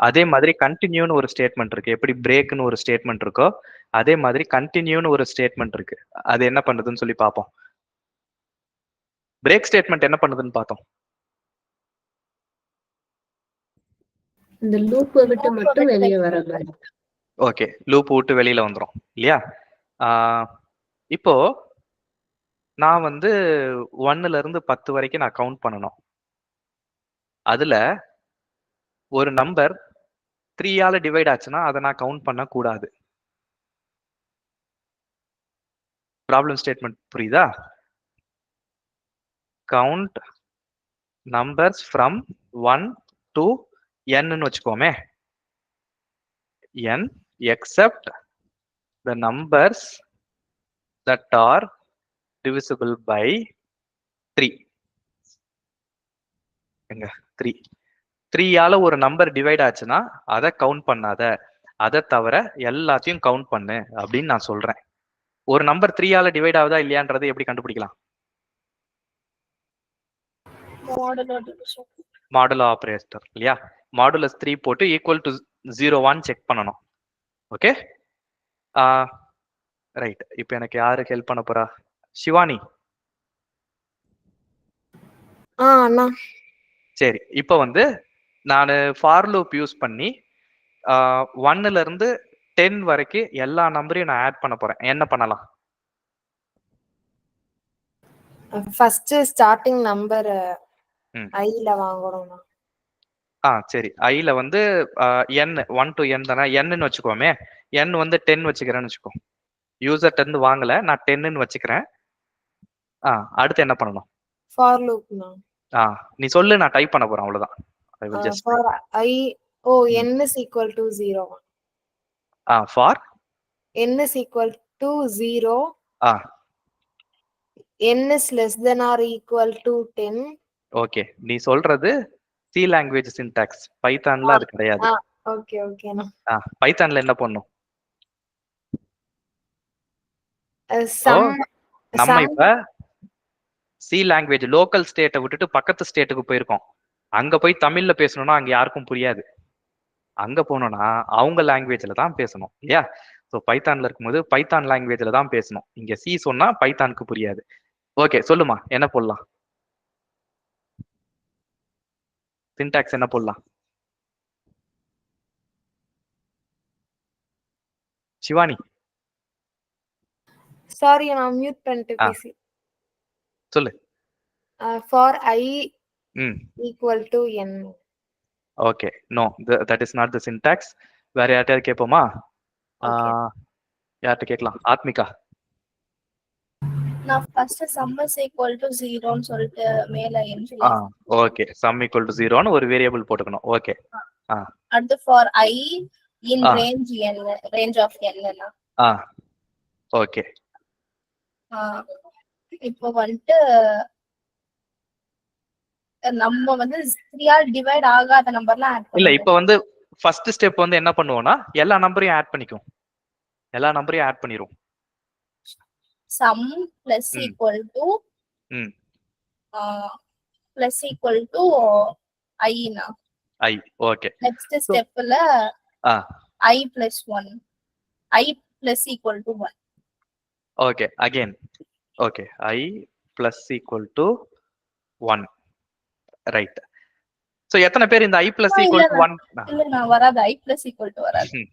அதே மாதிரி கண்டினியூன்னு ஒரு ஸ்டேட்மெண்ட் இருக்கு. எப்படி பிரேக்னு ஒரு ஸ்டேட்மெண்ட் இருக்கோ அதே மாதிரி கண்டினியூன்னு ஒரு ஸ்டேட்மெண்ட் இருக்கு. அது என்ன பண்ணுதுன்னு சொல்லி பார்ப்போம். பிரேக் ஸ்டேட்மெண்ட் என்ன பண்ணுதுன்னு பார்த்தோம். இந்த லூப்பை விட்டு மட்டும் வெளியே வர மாதிரி. ஓகே, லூப் விட்டு வெளியில வந்துரும் இல்லையா? இப்போ நான் வந்து 1ல இருந்து 10 வரைக்கும் நான் கவுண்ட் பண்ணணும். அதுல ஒரு நம்பர் 3ஆல டிவைட் ஆச்சுன்னா அதை நான் கவுண்ட் பண்ண கூடாது. ப்ராப்ளம் ஸ்டேட்மெண்ட் புரியுதா? Count numbers from 1 to n வச்சுக்கோமே. n except the numbers that are divisible by 3. எங்க 3 3ஆல ஒரு நம்பர் டிவைட் ஆச்சுன்னா அதை கவுண்ட் பண்ணாத, அதை தவிர எல்லாத்தையும் கவுண்ட் பண்ணு அப்படின்னு நான் சொல்றேன். ஒரு நம்பர் 3ஆல டிவைட் ஆகுதா இல்லையான்றதை எப்படி கண்டுபிடிக்கலாம்? மாடுலோ ஆபரேட்டர் இல்லையா? மாடுலஸ் 3 போட்டு ஈக்குவல் டு 0 செக் பண்ணணும். Okay, right. இப்போ எனக்கு யாருக்கு ஹெல்ப் பண்ண போறா? சிவானி. அண்ணா சரி, இப்போ வந்து நான் ஃபார் லூப் யூஸ் பண்ணி 1ல இருந்து 10 வரைக்கும் எல்லா நம்பரையும் நான் ஆட் பண்ண போறேன். என்ன பண்ணலாம்? ஃபர்ஸ்ட் ஸ்டார்டிங் நம்பர் ஐல வாங்குறோம். சரி, ஐல வந்து n 1 to n தானே, n வச்சுக்கோமே. n வந்து 10 வச்சுக்கிறேன்னு வச்சுக்கோ. யூசர் 10 வாங்கல, நான் 10 வச்சுக்கிறேன். அடுத்து என்ன பண்ணணும்? ஃபார் லூப்னா நீ சொல்லு, நான் டைப் பண்ண போறேன், அவ்வளவுதான். I will just for I n is equal to 0. for n is equal to 0. n is less than or equal to 10. Okay, நீ சொல்றது சி லாங்குவேஜ் சின்டாக்ஸ். பைத்தான்ல அது கிடையாது. ஓகே ஓகேனா. பைத்தான்ல என்ன பண்ணும்? நம்ம இப்ப சி லாங்குவேஜ் லோக்கல் ஸ்டேட்டை விட்டுட்டு பக்கத்து ஸ்டேட்டுக்கு போயிருக்கோம். அங்க போய் தமிழ்ல பேசணும்னா அங்க யாருக்கும் புரியாது. அங்க போனோம்னா அவங்க லாங்குவேஜ்ல தான் பேசணும் இல்லையா? ஸோ பைத்தான்ல இருக்கும்போது பைத்தான் லாங்குவேஜ்ல தான் பேசணும். இங்க சி சொன்னா பைத்தானுக்கு புரியாது. ஓகே, சொல்லுமா, என்ன போடலாம்? சின்டாக்ஸ் என்ன போடலாம்? சிவானி. சாரி, நான் மியூட் பண்ணிட்டு பேசி. சொல்லு. for I equal to n. Okay, no, that is not the syntax. வேற யார்கிட்டயாவது கேட்போமா? யார்கிட்ட கேட்கலாம்? ஆத்மிகா. நான் first sum is equal to 0 ன்னு சொல்லிட்டு மேல ஓகே, sum equal to 0 ன்னு ஒரு வேரியபிள் போட்டுக்கணும். ஓகே, அடுத்து for I in range n, range of n னா ஓகே. இப்போ வந்துட்டு நம்ம வந்து 3ஆல் டிவைட் ஆகாத நம்பர்லாம் ஆட் பண்ணலாம். இல்ல, இப்போ வந்து ஃபர்ஸ்ட் ஸ்டெப் வந்து என்ன பண்ணுவோம்னா எல்லா நம்பரையும் ஆட் பண்ணிக்கும். எல்லா நம்பரையும் add பண்ணிரும். sum plus equal to plus equal to I னா I. ஓகே, நெக்ஸ்ட் ஸ்டெப்ல I plus 1, I plus equal to 1. Okay, again okay, I plus equal to 1. Right. So எத்தனை பேர் இந்த I plus equal to 1? இல்ல, நான் வராது. I plus equal to வராது.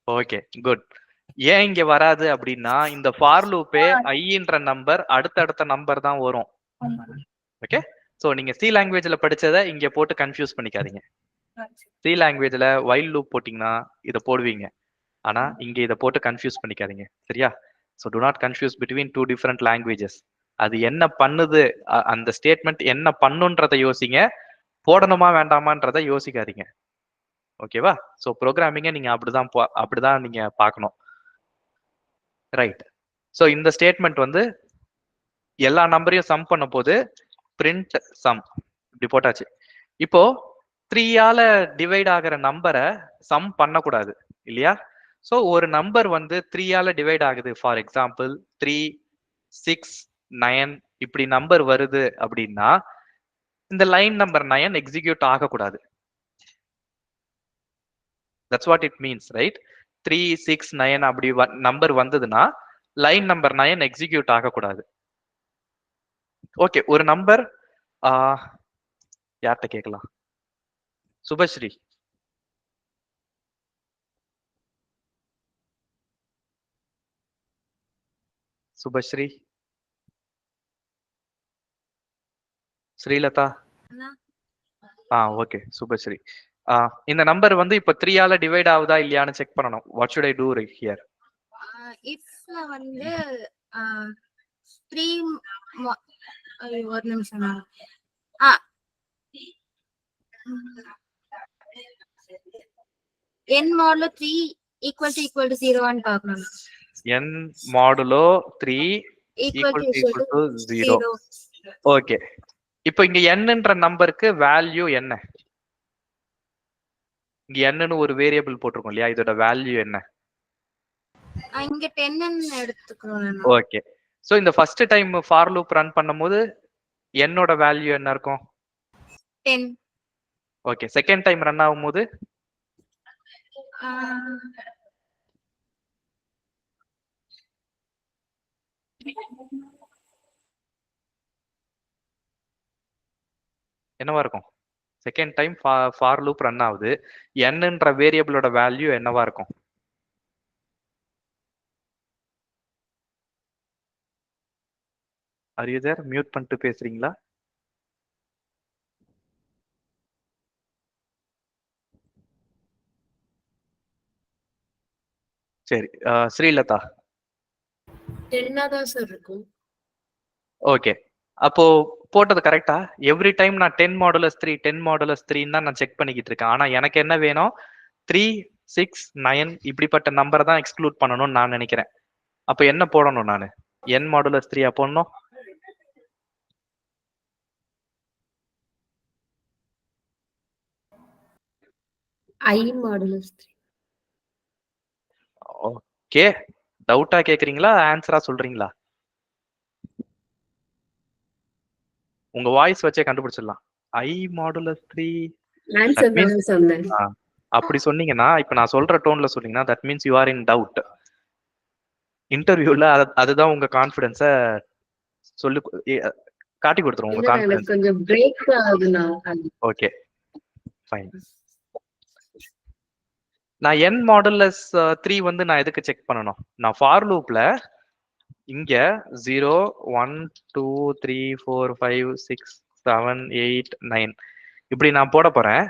Okay, good. ஏன் இங்க வராது அப்படின்னா இந்த ஃபார் லூப்பே ஐன்ற நம்பர் அடுத்தடுத்த நம்பர் தான் வரும். ஓகே, சோ நீங்க சி லாங்குவேஜ்ல படிச்சதை இங்க போட்டு கன்ஃபியூஸ் பண்ணிக்காதீங்க. சி லாங்குவேஜ்ல வைல் லூப் போட்டீங்கன்னா இதை போடுவீங்க, ஆனா இங்க இதை போட்டு கன்ஃபியூஸ் பண்ணிக்காதீங்க, சரியா? So to not confuse between 2 different languages. அது என்ன பண்ணுது, அந்த ஸ்டேட்மெண்ட் என்ன பண்ணுன்றதை யோசிங்க, போடணுமா வேண்டாமான்றதை யோசிக்காதீங்க. ஓகேவா? ஸோ ப்ரோக்ராமிங்கை நீங்க அப்படிதான் நீங்க பார்க்கணும். ரைட். ஸோ இந்த ஸ்டேட்மெண்ட் வந்து எல்லா நம்பரையும் சம் பண்ண போது பிரிண்ட் சம் இப்படி போட்டாச்சு. இப்போ 3ஆல டிவைட் ஆகிற நம்பரை சம் பண்ணக்கூடாது இல்லையா? ஸோ ஒரு நம்பர் வந்து 3ஆல டிவைட் ஆகுது, ஃபார் எக்ஸாம்பிள் 3, 6, 9 இப்படி நம்பர் வருது அப்படின்னா இந்த லைன் நம்பர் 9 எக்ஸிக்யூட் ஆகக்கூடாது. That's what it means, right? 3, 6, 9 அப்படி நம்பர் வந்ததுன்னா லைன் நம்பர் 9 எக்ஸிக்யூட் ஆகக்கூடாது. ஓகே, ஒரு நம்பர் யார்கிட்ட கேட்கலாம்? சுபஸ்ரீ. சுபஸ்ரீ, ஸ்ரீலதா. ஓகே, சுபஸ்ரீ. இந்த நம்பர் வந்து இப்ப 3 ஆல டிவைட் ஆகுதா இல்லையான்னு செக் பண்ணணும். What should I do here? இஃப்ல வந்து 3 ஒரு நிமிஷம். n மாடுலோ 3 ஈக்குவல் டு 0 ன்னு பார்க்கணும். n modulo 3 equal to 0. Okay, இப்போ இங்க nன்ற நம்பருக்கு வேல்யூ என்ன? இங்க n ஒரு வேரியபிள் போட்டிருக்கோம் இல்லையா, இதோட வேல்யூ என்ன? இங்க 10 ன்னு எடுத்துக்கிறோம். ஓகே, சோ இந்த first time for loop run பண்ணும்போது n ஓட வேல்யூ என்ன இருக்கும்? 10. ஓகே, செகண்ட் டைம் ரன் ஆகும்போது என்னவா இருக்கும்? Second time for loop run ஆகுது, nன்ற வேரியபிளோட வேல்யூ என்னவா இருக்கும்? Are you there? மியூட் பண்ணிட்டு பேசுறீங்களா? சரி, ஸ்ரீலதா. 10 தான் சார் இருக்கும். ஓகே, அப்போ போட்டது கரெக்டா? எவ்ரி டைம் நான் 10 மாடுலஸ் 3 10 மாடுலஸ் 3 தான் நான் செக் பண்ணிக்கிட்டு இருக்கேன். ஆனா எனக்கு என்ன வேணும்? 3, 6, 9 இப்படிப்பட்ட நம்பரை தான் எக்ஸ்க்ளூட் பண்ணணும்னு நான் நினைக்கிறேன். அப்ப என்ன போடணும்? நானு n மாடுலஸ் 3 போடணும். I modulus 3. ஓகே, டவுட்டா கேக்குறீங்களா, ஆன்சரா சொல்றீங்களா? உங்க வாய்ஸ் வச்சே கண்டுபிடிச்சிடலாம். I மாடுலஸ் 3 ஆன்சர் தான் சொன்னேன். அப்படி சொன்னீங்கன்னா, இப்ப நான் சொல்ற டோன்ல சொன்னீங்கன்னா that means you are in doubt. இன்டர்வியூல அதுதான் உங்க கான்ஃபிடன்ஸ சொல்லி காட்டி கொடுத்துரும். உங்க கான்ஃபிடன்ஸ் கொஞ்சம் பிரேக் ஆகுதுனா. Okay, fine. நான் n மாடுலஸ் 3 வந்து நான் எதுக்கு செக் பண்ணணும்? நான் ஃபார் லூப்ல இங்க 0, 1, 2, 3, 4, 5, 6, 7, 8, 9 இப்படி நான் போட போறேன்.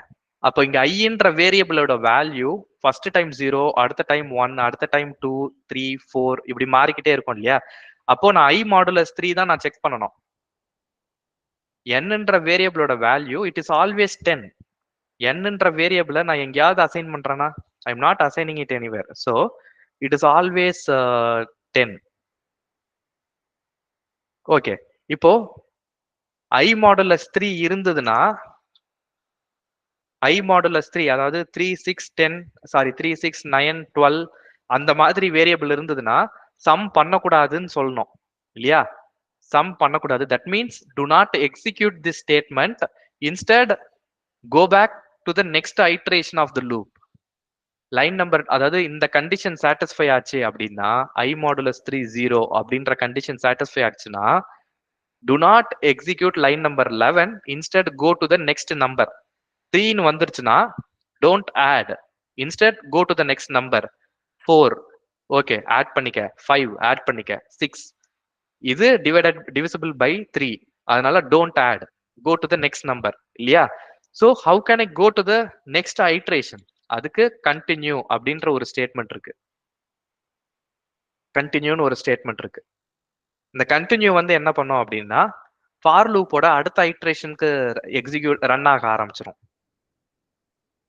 அப்போ இங்க ஐன்ற வேரியபிளோட வேல்யூ ஃபர்ஸ்ட் டைம் 0, அடுத்த டைம் 1, அடுத்த டைம் 2, 3, 4 இப்படி மாறிக்கிட்டே இருக்கும் இல்லையா? அப்போ நான் I மாடுலஸ் 3 தான் நான் செக் பண்ணணும். nன்ற வேரியபிளோட வேல்யூ இட் இஸ் ஆல்வேஸ் 10. nன்ற வேரியபிளை நான் எங்கேயாவது அசைன் பண்றேன்னா I am not assigning it anywhere. So it is always 10. Okay, இப்போ I மாடுலஸ் 3 இருந்ததுன்னா I மாடுலஸ் 3 அதாவது 3, 6, 10 சாரி 3, 6, 9, 12 அந்த மாதிரி வேரியபிள் இருந்ததுன்னா சம் பண்ணக்கூடாதுன்னு சொல்லணும் இல்லையா? சம் பண்ணக்கூடாது. That means do not execute this statement. Instead go back to the next iteration of the loop. Line number அதாவது இந்த கண்டிஷன் சாட்டிஸ்ஃபை ஆச்சு அப்படின்னா I மாடுலஸ் 3 0 அப்படின்ற கண்டிஷன் சாட்டிஸ்ஃபை ஆச்சுன்னா do not execute line number 11. Instead go to the next number. 3 வந்துருச்சுன்னா don't add, instead go to the next number. 4 okay add பண்ணிக்க, 5 add பண்ணிக்க, 6 இது டிவிசிபிள் பை 3 அதனால don't add, go to the next number இல்லையா? So how can I go to the next iteration? அதுக்கு continue அப்படின்ற ஒரு statement இருக்கு. கண்டினியூன்னு ஒரு ஸ்டேட்மெண்ட் இருக்கு. இந்த கண்டினியூ வந்து என்ன பண்ணும் அப்படின்னா ஃபார் லூப்போட அடுத்த ஐட்ரேஷனுக்கு எக்ஸிக்யூட் ரன் ஆக ஆரம்பிச்சிடும்.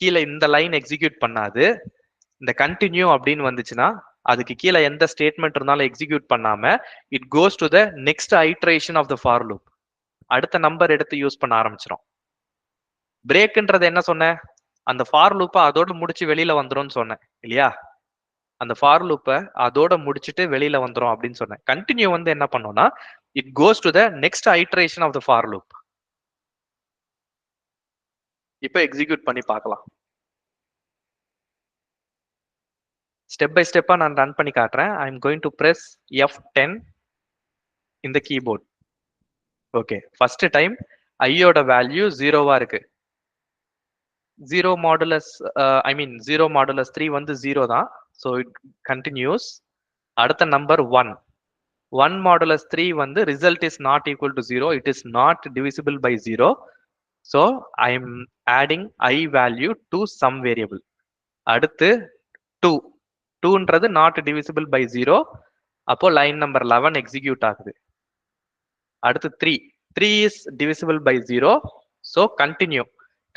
கீழே இந்த லைன் எக்ஸிக்யூட் பண்ணாது. இந்த கண்டினியூ அப்படின்னு வந்துச்சுன்னா அதுக்கு கீழே எந்த ஸ்டேட்மெண்ட் இருந்தாலும் எக்ஸிக்யூட் பண்ணாம it goes to the next iteration of the for loop. அடுத்த நம்பர் எடுத்து யூஸ் பண்ண ஆரம்பிச்சிடும். பிரேக்ன்றது என்ன சொன்னேன்? அந்த ஃபார் லூப்பை அதோட முடிச்சு வெளியில வந்துரும்னு சொன்னேன் இல்லையா? அந்த ஃபார் லூப்பை அதோட முடிச்சுட்டு வெளியில வந்துரும் அப்படின்னு சொன்னேன். கண்டினியூ வந்து என்ன பண்ணும்னா it goes to the next iteration of the for loop. இப்போ எக்ஸிக்யூட் பண்ணி பார்க்கலாம். ஸ்டெப் பை ஸ்டெப்பா நான் ரன் பண்ணி காட்டுறேன். I am going to press F10 இந்த கீபோர்ட். ஓகே, ஃபர்ஸ்ட் டைம் ஐயோட வேல்யூ 0வா இருக்கு. 0 மாடுலஸ் ஐ மீன் 0 மாடுலஸ் 3 வந்து 0 தான். So it continuous. அடுத்த நம்பர் 1. 1 modulus 3 வந்து result is not equal to 0. It is not divisible by 0. So I am adding I value to some variable. அடுத்து 2. 2ன்றது not divisible by 0. அப்போ line number 11 execute ஆகுது. அடுத்து 3. 3 is divisible by 0. So continue.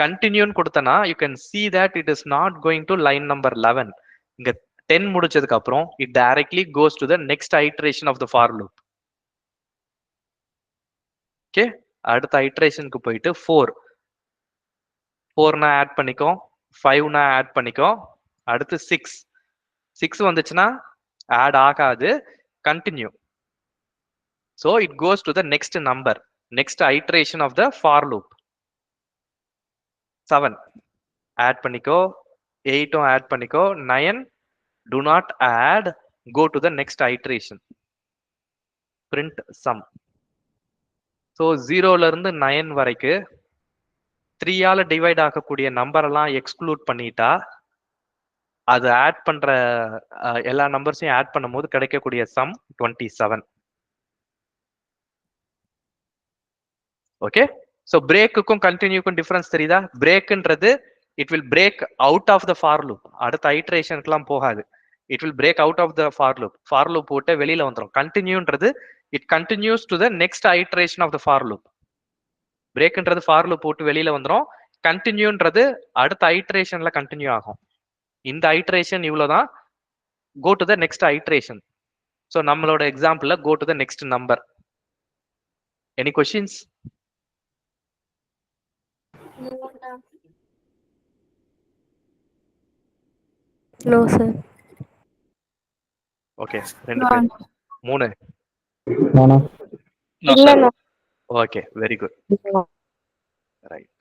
Continue கொடுத்தனா you can see that it is not going to line number 11. இங்க 10 முடிச்சதுக்கு அப்புறம் it directly goes to the next iteration of the for loop. Okay, அடுத்த iterationக்கு போயிட்டு 4. 4னா add பண்ணிக்கோ, 5னா add பண்ணிக்கோ. அடுத்து 6. 6 வந்துச்சுன்னா ஆட் ஆகாது, continue. So it goes to the next number, next iteration of the for loop. 7 add பண்ணிக்கோ, 8 ஆட் பண்ணிக்கோ, 9 do not add, go to the next iteration, print sum. So 0ல இருந்து 9 வரைக்கு 3 ஆல டிவைட் ஆகக்கூடிய நம்பர் எல்லாம் எக்ஸ்க்ளூட் பண்ணிட்டா அது ஆட் பண்ற எல்லா நம்பர்ஸையும் ஆட் பண்ணும்போது கிடைக்கக்கூடிய சம் 27. ஓகே, ஸோ பிரேக்குக்கும் கண்டினியூக்கும் டிஃபரன்ஸ் தெரியுதா? பிரேக்ன்றது it will break out of the for loop. அடுத்த ஐட்ரேஷனுக்குலாம் போகாது. It will break out of the for loop. For loop போட்டு வெளியில வந்துடும். கண்டினியூன்றது it continues to the next iteration of the for loop. பிரேக்ன்றது ஃபார் லூப் போட்டு வெளியில வந்துடும். கண்டினியூன்றது அடுத்த ஐட்ரேஷன்ல கண்டினியூ ஆகும். இந்த ஐட்ரேஷன் இவ்வளவுதான். Go to the next iteration. So நம்மளோட எக்ஸாம்பிள்ல go to the next number. Any questions? No sir. Okay, 2 பேர். 3. இல்ல. Okay, very good. ரைட்.